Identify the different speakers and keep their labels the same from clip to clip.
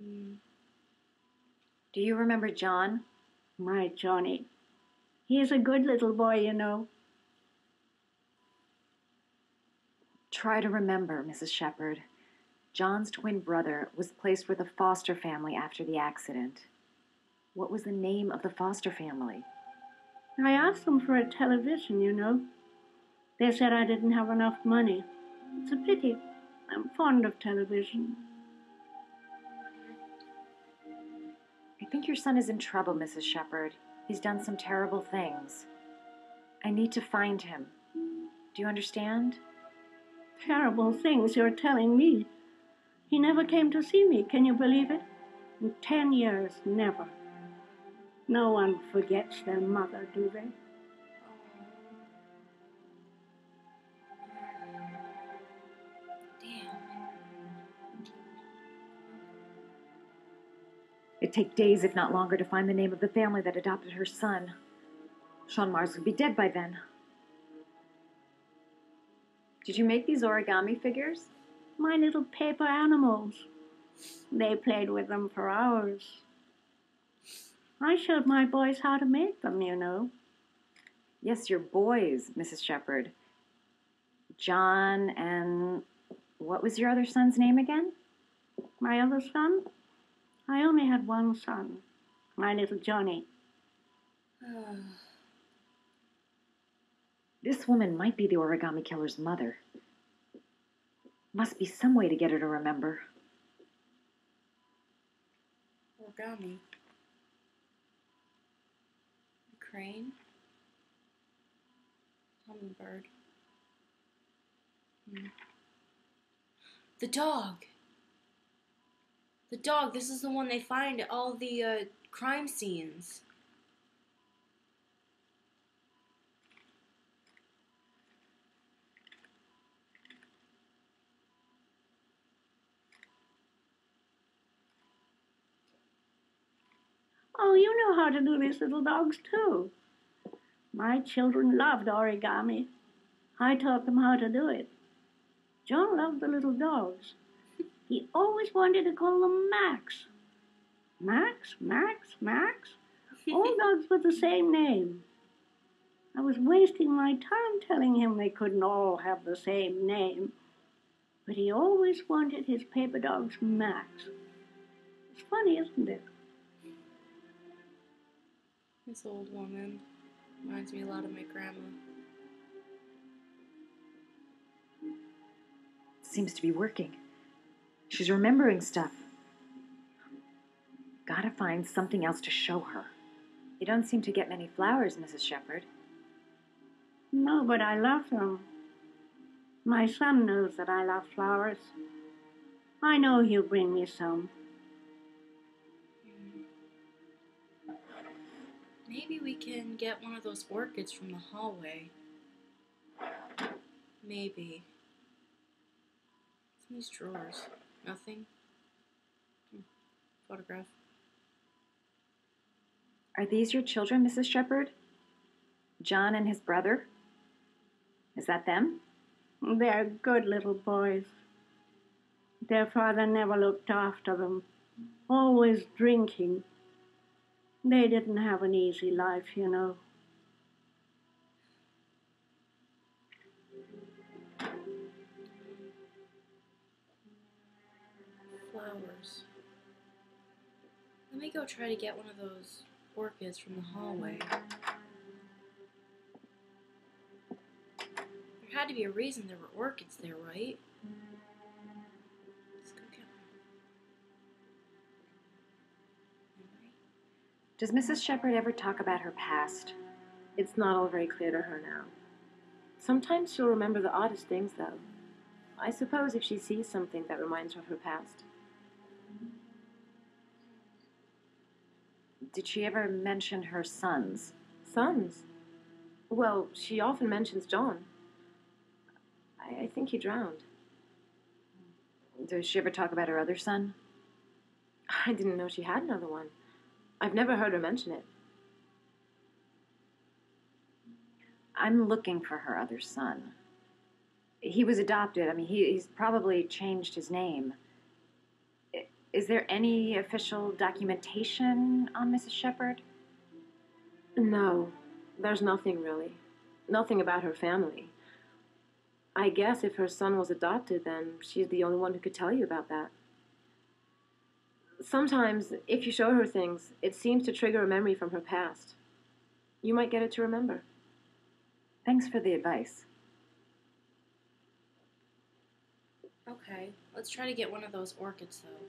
Speaker 1: Mm.
Speaker 2: Do you remember John?
Speaker 3: My Johnny. He is a good little boy, you know.
Speaker 2: Try to remember, Mrs. Shepherd. John's twin brother was placed with a foster family after the accident. What was the name of the foster family?
Speaker 3: I asked them for a television, you know. They said I didn't have enough money. It's a pity. I'm fond of television.
Speaker 2: I think your son is in trouble, Mrs. Shepherd. He's done some terrible things. I need to find him. Do you understand?
Speaker 3: Terrible things you're telling me. He never came to see me, can you believe it? In 10 years, never. No one forgets their mother, do they?
Speaker 2: It'd take days, if not longer, to find the name of the family that adopted her son. Sean Mars would be dead by then. Did you make these origami figures?
Speaker 3: My little paper animals. They played with them for hours. I showed my boys how to make them, you know.
Speaker 2: Yes, your boys, Mrs. Shepherd. John and... what was your other son's name again?
Speaker 3: My other son? I only had one son. My little Johnny.
Speaker 2: This woman might be the origami killer's mother. Must be some way to get her to remember.
Speaker 1: Origami. Crane. Hummingbird. The dog. The dog. This is the one they find at all the crime scenes.
Speaker 3: Oh, you know how to do these little dogs, too. My children loved origami. I taught them how to do it. John loved the little dogs. He always wanted to call them Max. Max, Max, Max. All dogs with the same name. I was wasting my time telling him they couldn't all have the same name. But he always wanted his paper dogs Max. It's funny, isn't it?
Speaker 1: This old woman reminds me a lot of my grandma.
Speaker 2: Seems to be working. She's remembering stuff. Gotta find something else to show her. You don't seem to get many flowers, Mrs. Shepherd.
Speaker 3: No, but I love them. My son knows that I love flowers. I know he'll bring me some.
Speaker 1: Maybe we can get one of those orchids from the hallway. Maybe. What's in these drawers? Nothing? Photograph.
Speaker 2: Are these your children, Mrs. Shepherd? John and his brother? Is that them?
Speaker 3: They're good little boys. Their father never looked after them, always drinking. They didn't have an easy life, you know.
Speaker 1: Flowers. Let me go try to get one of those orchids from the hallway. There had to be a reason there were orchids there, right? Let's go get one.
Speaker 2: Does Mrs. Shepherd ever talk about her past?
Speaker 4: It's not all very clear to her now. Sometimes she'll remember the oddest things, though. I suppose if she sees something that reminds her of her past.
Speaker 2: Did she ever mention her sons?
Speaker 4: Sons? Well, she often mentions John. I think he drowned.
Speaker 2: Does she ever talk about her other son?
Speaker 4: I didn't know she had another one. I've never heard her mention it.
Speaker 2: I'm looking for her other son. He was adopted. I mean, he's probably changed his name. Is there any official documentation on Mrs. Shepherd?
Speaker 4: No, there's nothing really. Nothing about her family. I guess if her son was adopted, then she's the only one who could tell you about that. Sometimes, if you show her things, it seems to trigger a memory from her past. You might get it to remember.
Speaker 2: Thanks for the advice.
Speaker 1: Okay, let's try to get one of those orchids, though.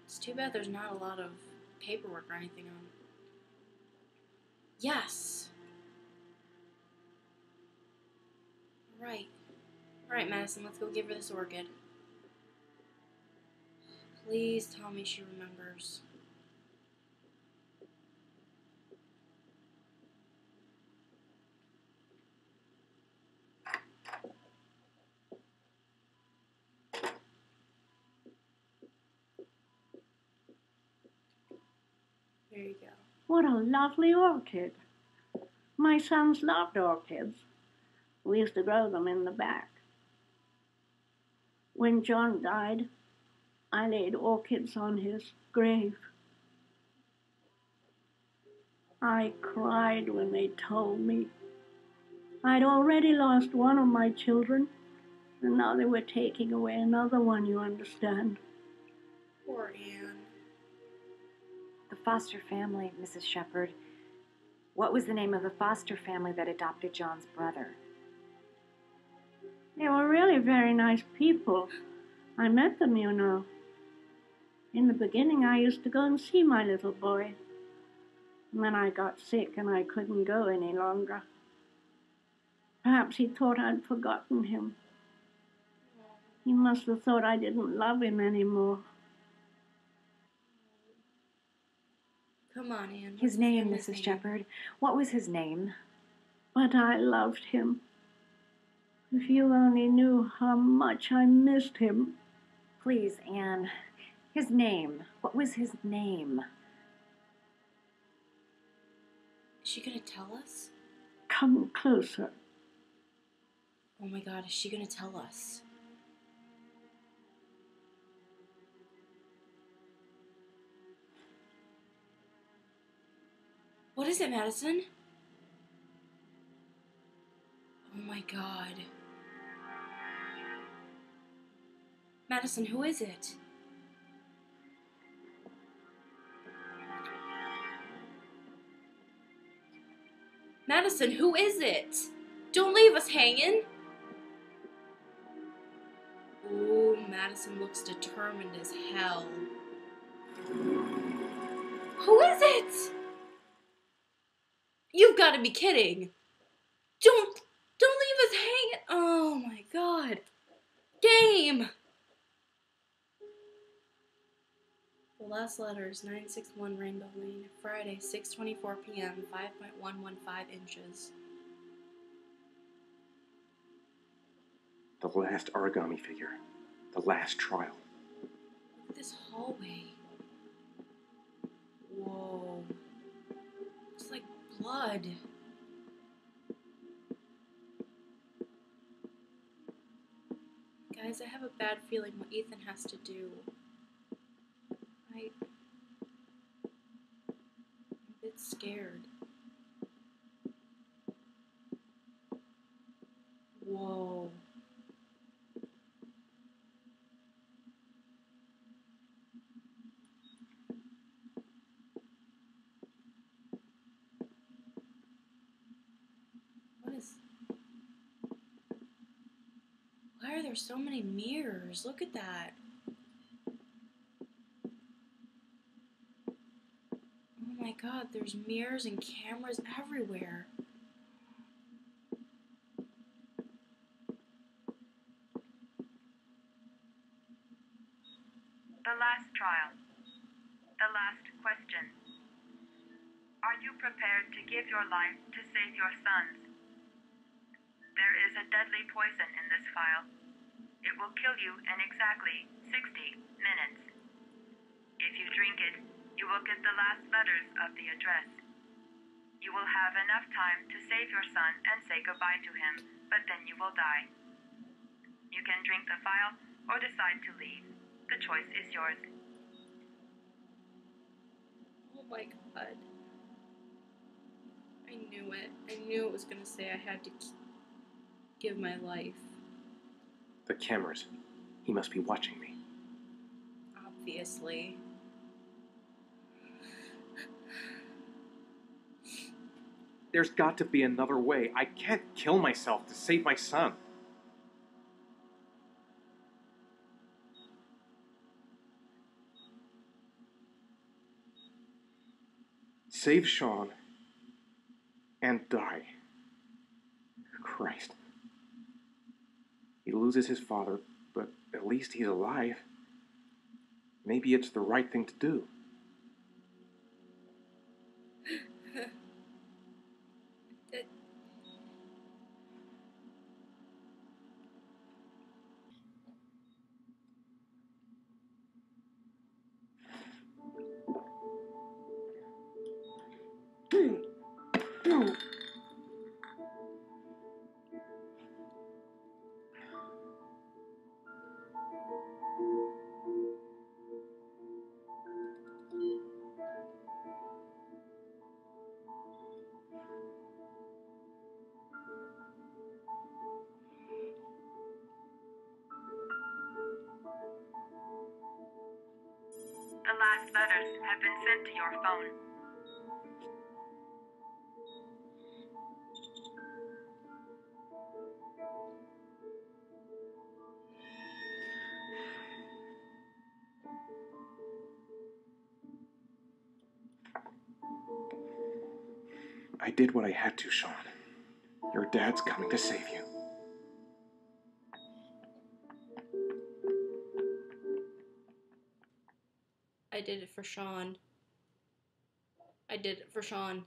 Speaker 1: It's too bad there's not a lot of paperwork or anything on. Yes! Right. Alright, Madison, let's go give her this orchid. Please tell me she remembers. There you go.
Speaker 3: What a lovely orchid. My sons loved orchids. We used to grow them in the back. When John died, I laid orchids on his grave. I cried when they told me I'd already lost one of my children, and now they were taking away another one, you understand.
Speaker 1: Poor Anne.
Speaker 2: The foster family, Mrs. Shepherd. What was the name of the foster family that adopted John's brother?
Speaker 3: They were really very nice people. I met them, you know. In the beginning, I used to go and see my little boy. And then I got sick and I couldn't go any longer. Perhaps he thought I'd forgotten him. He must have thought I didn't love him anymore.
Speaker 1: Come on, Anne.
Speaker 2: His name, Mrs. Shepherd. What was his name?
Speaker 3: But I loved him. If you only knew how much I missed him.
Speaker 2: Please, Anne. His name. What was his name?
Speaker 1: Is she gonna tell us?
Speaker 3: Come closer.
Speaker 1: Oh my god, is she gonna tell us? What is it, Madison? Oh my god. Madison, who is it? Madison, who is it? Don't leave us hanging. Ooh, Madison looks determined as hell. Who is it? You've got to be kidding. Don't leave us hanging. Oh my god. Game. The last letter is 961 Rainbow Lane, Friday, 6:24 p.m., 5.115 inches.
Speaker 5: The last origami figure. The last trial.
Speaker 1: Look at this hallway. Whoa. It's like blood. Guys, I have a bad feeling what Ethan has to do. I'm a bit scared. Whoa. Why are there so many mirrors? Look at that. Oh my god, there's mirrors and cameras everywhere.
Speaker 6: The last trial. The last question. Are you prepared to give your life to save your sons? There is a deadly poison in this vial. It will kill you in exactly 60 minutes. If you drink it, you will get the last letters of the address. You will have enough time to save your son and say goodbye to him, but then you will die. You can drink the vial or decide to leave. The choice is yours.
Speaker 1: Oh my god. I knew it. I knew it was gonna say I had to give my life.
Speaker 5: The cameras. He must be watching me.
Speaker 1: Obviously.
Speaker 5: There's got to be another way. I can't kill myself to save my son. Save Sean and die. Christ. He loses his father, but at least he's alive. Maybe it's the right thing to do.
Speaker 1: That-
Speaker 6: The last letters have been sent to your phone.
Speaker 5: I did what I had to, Sean. Your dad's coming to save you.
Speaker 1: I did it for Sean. I did it for Sean.